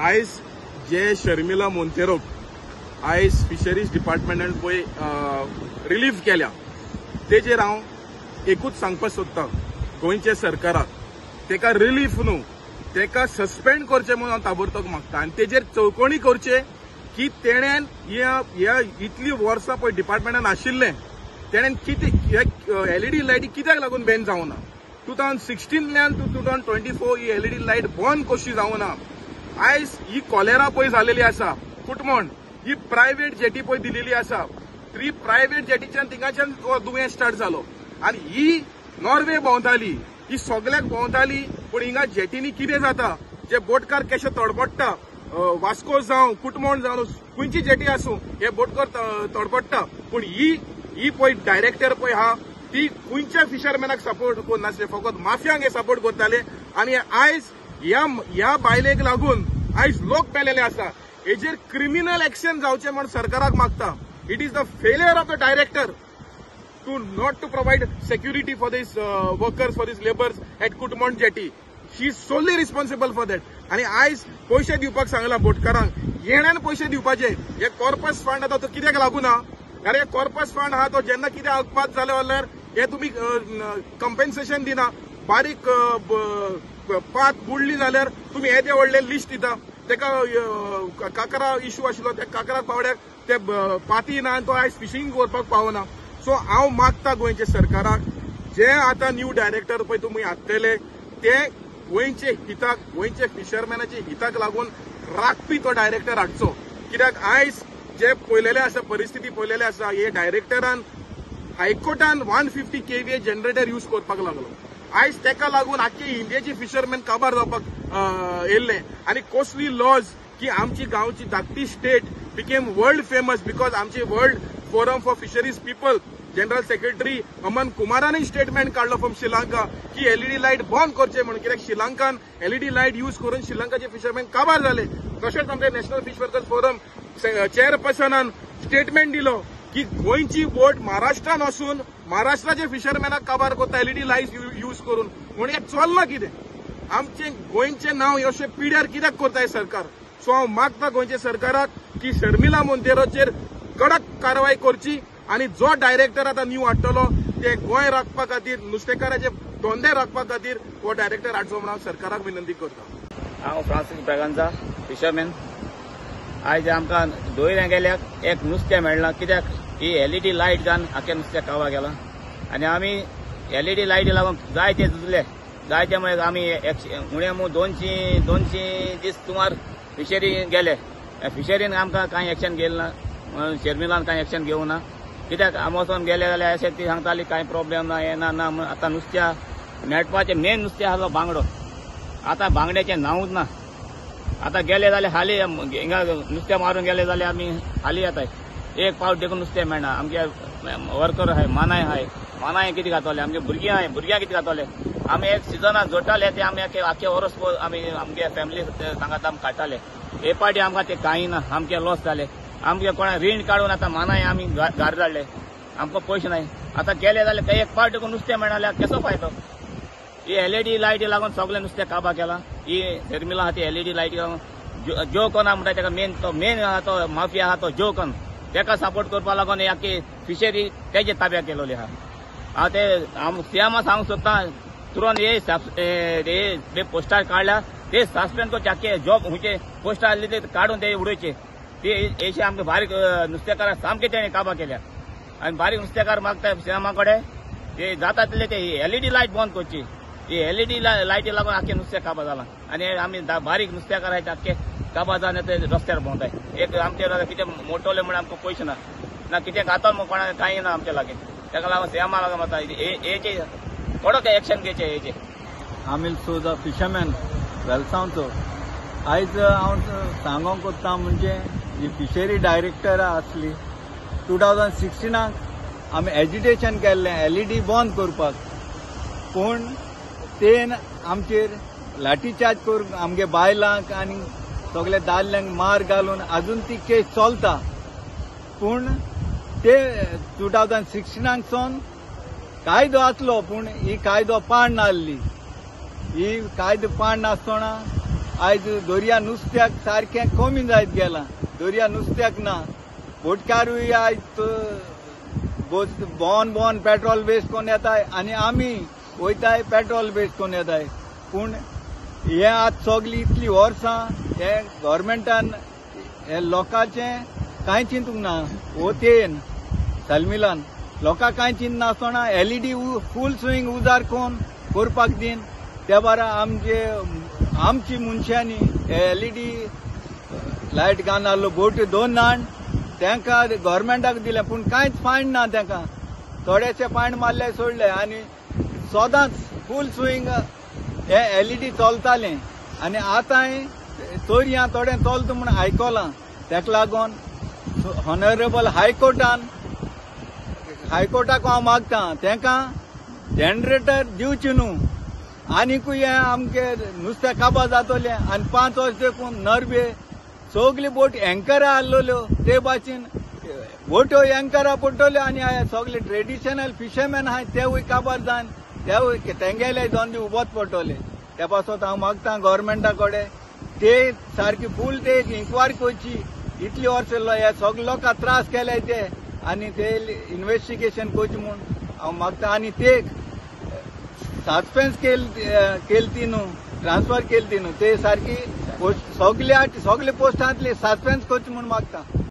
आयज जे शर्मिला मोंतेरोक आयज फिशरीज डिपार्टमेंटान पळय रिलीफ केल्या तेजेर हांव एकूच सांगपाक सोदतां गोंयच्या सरकाराक तेका रिलीफ न्हू तेका सस्पेंड करचें म्हणून हांव ताबडतोब मागता आनी तेजेर चौकणी करचे की तेणेन ह्या इतली वर्सां पळय डिपार्टमेंटान आशिल्लें तेणेन कितें एलईडी लायटी कित्याक लागून बॅन जावना 2016 टू 2024 ही एलईडी लायट बंद कशी जावना आयज ही कॉलेरा पळय जालेली आसा कुटमण ही प्रायव्हेट जेटी पळय दिलेली आसा 3 प्रायव्हेट जेटीच्यान थिंगाच्यान दुयें स्टार्ट जालो आनी ही नॉर्वे भोंवताली ही सगळ्याक भोंवताली पूण हिंगा जेटीनी कितें जाता जे बोटकार कशे तडपडटा वास्को जावं कुटमण जावं खंयची जेटी आसूं हे बोटकार तडपडटा पूण ही पळय डायरेक्टर पळय हा ती खंयच्या फिशरमॅनाक सपोर्ट करनासले फकत माफियांक हे सपोर्ट करताले आनी आयज ह्या बायलेक लागून आयज लोक पेलेले आसा हेजेर क्रिमिनल एक्शन जावचें म्हण सरकाराक मागता it is the failure of the director to not to provide security for these workers, for these laborers at Kutmon jetty. She is solely responsible for that. आणि आयज पैसे दिवपाक सांगला बोटकारांक येण्यान पैसे दिवपाचे हे कॉर्पस फंड आता तो कित्याक लागूना कारण हे कॉर्पस फंड हा तो जेन्ना कितें अपघात जाले जाल्यार हे तुमी कंपेन्सेशन दिना बारीक पात बुडली जाल्यार तुमी हे ते व्हडले लिस्ट दिता तेका काकरा इश्यू आशिल्लो त्या काकरा पावड्याक ते पाती ना तो आयज फिशिंग करपाक पावना सो हांव मागता गोंयच्या सरकाराक जे आता न्यू डायरेक्टर पळय तुमी हाडटले ते गोंयचे हिताक गोंयचे फिशरमॅनाचे हिताक लागून राखपी तो डायरेक्टर हाडचो कित्याक आयज जे पळयलेले आसा परिस्थिती पळयलेली आसा हे डायरेक्टरान हायकोर्टान 150 kVA जनरेटर यूज करपाक लागलो आयज तेका लागून आख्खे इंडियेचे फिशरमॅन काबार जावपाक येयल्ले आनी कोस्टली लॉज की आमची गांवची धाकटी state became world famous because आमची world forum for fisheries people general secretary Aman कुमारान स्टेटमेंट काढलो फ्रॉम श्रीलंका की एलईडी लायट बंद करचे म्हणून कित्याक श्रीलंकान एलईडी लायट यूज करून श्रीलंकाचे फिशरमॅन काबार झाले तशेंच आमचे नॅशनल फिश वर्कर्स फोरम चेअरपर्सनान स्टेटमेंट दिलो की गोंयची बोट महाराष्ट्रान वचून महाराष्ट्राचे फिशरमॅनाक काबार करता एलईडी लायट यूज करून म्हणून हे चल्लां कितें आमचे गोंयचे नांव अशें पिड्यार कित्याक करताय सरकार सो हांव मागता गोंयच्या सरकाराक की शर्मिला मोंतेरोचेर कडक कारवाई करची आणि जो डायरेक्टर आता न्यू हाडटलो ते गोंय राखपा खातीर नुस्तेकाराचे धंदे राखपा खातीर हो डायरेक्टर हाडचो म्हणून हांव सरकाराक विनंती करता हांव फ्रांसीस ब्रॅगांजा फिशरमॅन आयज आमकां दोयऱ्या गेल्याक एक नुस्तें मेळना कित्याक ही एलईडी लायट जावन आख्या नुस्तें कावा गेला आनी आमी एलईडी लायटी लागून जायते झुजले जायते मुळे आमी उणे 200 दीस सुमार फिशरी गेले फिशरीन आमकां कांय एक्शन घेयलें ना शर्मिलान कांय एक्शन घेवं ना कित्याक आमोसून गेले जाल्यार अशें ती सांगताली कांय प्रॉब्लेम ना हें ना आतां नुस्त्या मेळपाचें मेन नुस्तें आसलो बांगडो आतां बांगड्याचें नांवूच ना आतां गेले जाल्यार हाली हिंगा नुस्तें मारून गेले जाल्यार आमी हाली येताय एक पावट देखून नुस्तें मेळना आमगे वर्कर आहाय मानाय कितें घातले आमगे भुरगीं आहाय भुरग्यां कितें घातले आमी एक सिजनाक जोडटाले ते आमी आख्खे वर्स आमी आमगे फॅमिली सांगात आमी काडटाले हे पाटी आमकां ते कांय ना आमचे लॉस जाले आमगे कोणा रीण काडून आतां मानाय आमी घर धाडले आमकां पयशे नाय आतां गेले जाल्यार एक पावट देखून नुस्तें मेळना जाल्यार कसो फायदो ही एलईडी लायटी लागून सगळें नुस्तें काबार केलां ही शर्मिला आहा ती एलईडी लायटी लागून जो कोन म्हणटा तेका मेन आहा तो माफिया आहा तो जो कोन तेका सपोर्ट करपा लागून ही आख्खी फिशरी तेजे ताब्यात केलोली आहा हांव ते सीएमा सांगूंक सोदतां तुरंत हे पोस्टार काडल्या ते सस्पेंड करचे आख्खे जॉब खंयचे पोस्टार आसले ते काडून ते उडोवचे ते हेचे आमकां बारीक नुस्तेकाराक सामके तेणें काबार केल्या आनी बारीक नुस्तेकार मागता सीएमा कडेन ते जाता तितले ते एलईडी लायट बंद करची ही एलईडी लायटी लागून आख्खे नुस्तें काबार जालां आनी आमी बारीक नुस्तेकार आहाय आख्खे काबार जावन ते रस्त्यार भोंवताय एक आमचे कितें मोटवले म्हण आमकां पयशे ना कितें घातलो म्हण कोणाक कांय ना आमचे लागीं तेका लागून सीएमा लागून वता हेचे कडक एक्शन घेवचे हेचे आमील सोदा फिशरमॅन वेलसांवचो आयज हांव सांगोंक कोत्ता म्हणजे जी फिशरी डायरेक्टर आसली 2016 आमी एजिटेशन केल्लें एलईडी बंद करपाक पूण तेन आमचेर लाठीचार्ज करून आमगे बायलांक आनी सगळे दादल्यांक मार घालून अजून ती केस चलता पूण ते 2016 सावन कायदो आसलो पूण ही कायदो पाड नासली ही कायदो पाड नासतना आयज दर्या नुस्त्याक सारखें कमी जायत गेलां. दर्या नुस्त्याक ना. बोटकारूय आयज भोवन पेट्रोल वेस्ट कोन्न येताय आनी आमी वयताय पेट्रोल वेस्ट कोन्न येताय. पूण हे आतां सगळीं इतलीं वर्सां हे गव्हर्मेंटान हे लोकांचें कांय चिंतूंक ना. ओतेन सलमिलान लोकांक कांय चिंत नासतना LED फूल स्विंग उजार करपाक दिन त्या बारा आमची मनशांनी LED लायट घालून आहलो बोट 2 नाण तांकां गव्हर्मेंटाक दिलें. पूण कांयच फायन ना तांकां. थोडेशे फायन मारले सोडले आनी सदांच फूल स्विंग हे LED चलतालें. आनी आतां चोरयां थोडें चलता म्हूण आयकलां. ताका लागून ऑनरेबल हायकोर्टाक हांव मागतां तांकां जनरेटर दिवचे न्हू. आनीकूय हे आमगे नुस्तें काबां जातलें आनी 5 वर्स देखून नरबे सगळी बोट एंकरां आहलेल्यो ते भाशेन बोट्यो एंकरां पडटल्यो आनी सगळे ट्रेडिशनल फिशरमॅन आहाय तेवूय काबार जावन तेवूय तेंगेले धंदे उबोच पडटले. त्या पासत हांव मागतां गव्हर्मेंटा कडेन ते सारकी फूल ते इन्क्वायरी करची. इतली वर्सां हे सगळे लोकांक त्रास केले ते आनी ते इन्व्हेस्टिगेशन करचें म्हूण हांव मागतां. आनी ते सस्पेन्स केली न्हू ट्रान्सफर केली न्हू ते सारकी सगळे पोस्टांतली सस्पेन्स करचें म्हूण मागतां.